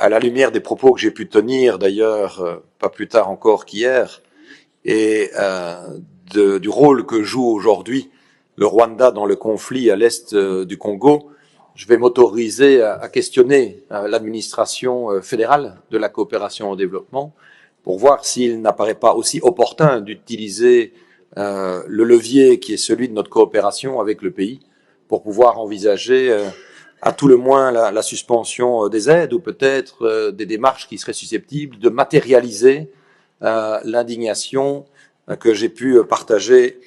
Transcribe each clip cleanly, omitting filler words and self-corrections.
à la lumière des propos que j'ai pu tenir, d'ailleurs, pas plus tard encore qu'hier, et du rôle que joue aujourd'hui le Rwanda dans le conflit à l'est du Congo, je vais m'autoriser à questionner l'administration fédérale de la coopération au développement pour voir s'il n'apparaît pas aussi opportun d'utiliser le levier qui est celui de notre coopération avec le pays pour pouvoir envisager à tout le moins la suspension des aides ou peut-être des démarches qui seraient susceptibles de matérialiser l'indignation que j'ai pu partager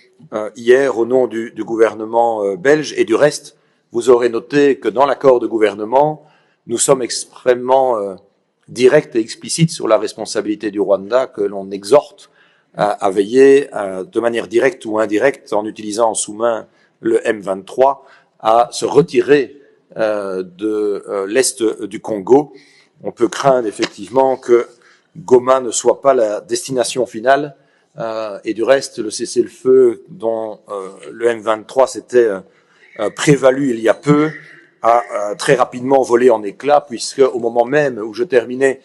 hier au nom du gouvernement belge. Et du reste, vous aurez noté que dans l'accord de gouvernement, nous sommes extrêmement directs et explicites sur la responsabilité du Rwanda, que l'on exhorte à veiller de manière directe ou indirecte, en utilisant en sous-main le M23, à se retirer de l'est du Congo. On peut craindre effectivement que Goma ne soit pas la destination finale. Et du reste, le cessez-le-feu dont le M23 s'était prévalu il y a peu a très rapidement volé en éclats, puisque au moment même où je terminais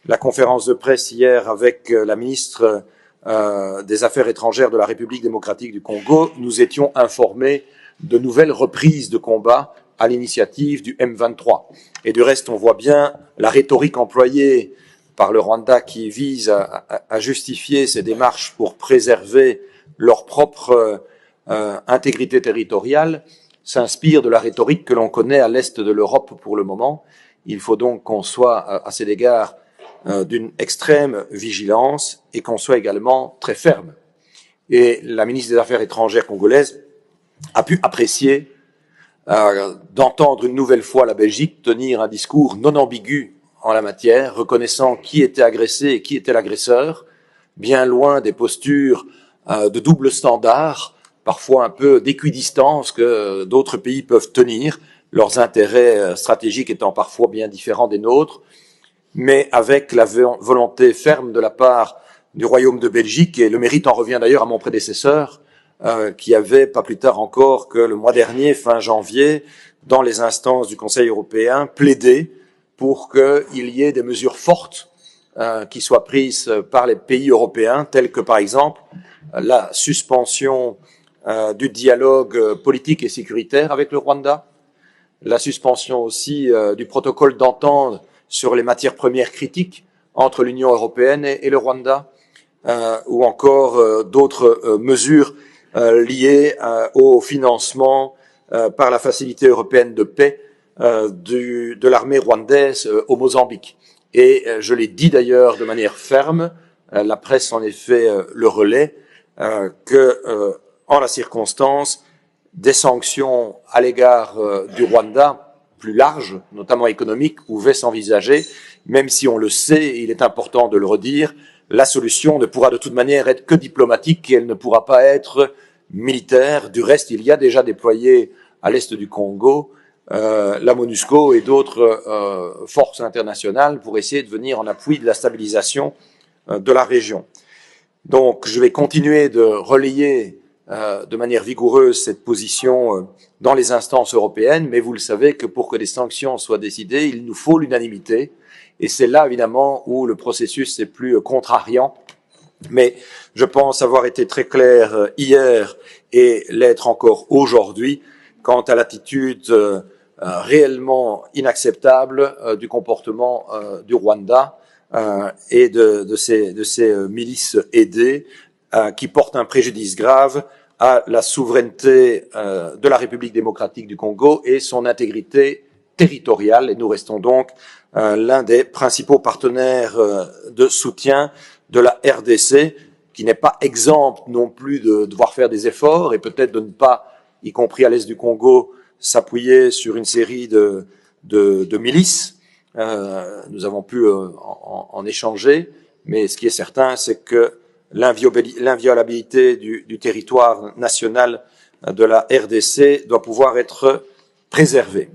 la conférence de presse hier avec la ministre des Affaires étrangères de la République démocratique du Congo, nous étions informés de nouvelles reprises de combats à l'initiative du M23. Et du reste, on voit bien la rhétorique employée par le Rwanda qui vise à justifier ces démarches pour préserver leur propre intégrité territoriale, s'inspire de la rhétorique que l'on connaît à l'est de l'Europe pour le moment. Il faut donc qu'on soit à cet égard d'une extrême vigilance et qu'on soit également très ferme. Et la ministre des Affaires étrangères congolaise a pu apprécier d'entendre une nouvelle fois la Belgique tenir un discours non ambigu en la matière, reconnaissant qui était agressé et qui était l'agresseur, bien loin des postures de double standard, parfois un peu d'équidistance que d'autres pays peuvent tenir, leurs intérêts stratégiques étant parfois bien différents des nôtres, mais avec la volonté ferme de la part du Royaume de Belgique, et le mérite en revient d'ailleurs à mon prédécesseur, qui avait, pas plus tard encore que le mois dernier, fin janvier, dans les instances du Conseil européen, plaidé pour qu'il y ait des mesures fortes qui soient prises par les pays européens, telles que par exemple la suspension du dialogue politique et sécuritaire avec le Rwanda, la suspension aussi du protocole d'entente sur les matières premières critiques entre l'Union européenne et le Rwanda, ou encore d'autres mesures liées au financement par la Facilité européenne de paix de l'armée rwandaise au Mozambique. Et je l'ai dit d'ailleurs de manière ferme, la presse en est fait le relais, que en la circonstance, des sanctions à l'égard du Rwanda plus larges, notamment économiques, pouvaient s'envisager, même si on le sait, et il est important de le redire, la solution ne pourra de toute manière être que diplomatique et elle ne pourra pas être militaire. Du reste, il y a déjà déployé à l'est du Congo la MONUSCO et d'autres forces internationales pour essayer de venir en appui de la stabilisation de la région. Donc, je vais continuer de relayer de manière vigoureuse cette position dans les instances européennes, mais vous le savez que pour que des sanctions soient décidées, il nous faut l'unanimité, et c'est là évidemment où le processus est plus contrariant. Mais je pense avoir été très clair hier et l'être encore aujourd'hui quant à l'attitude réellement inacceptable du comportement du Rwanda et de ces milices aidées qui portent un préjudice grave à la souveraineté de la République démocratique du Congo et son intégrité territoriale. Et nous restons donc l'un des principaux partenaires de soutien de la RDC, qui n'est pas exempt non plus de devoir faire des efforts et peut-être de ne pas, y compris à l'est du Congo, s'appuyer sur une série de milices. Nous avons pu en échanger, mais ce qui est certain, c'est que l'inviolabilité du territoire national de la RDC doit pouvoir être préservée.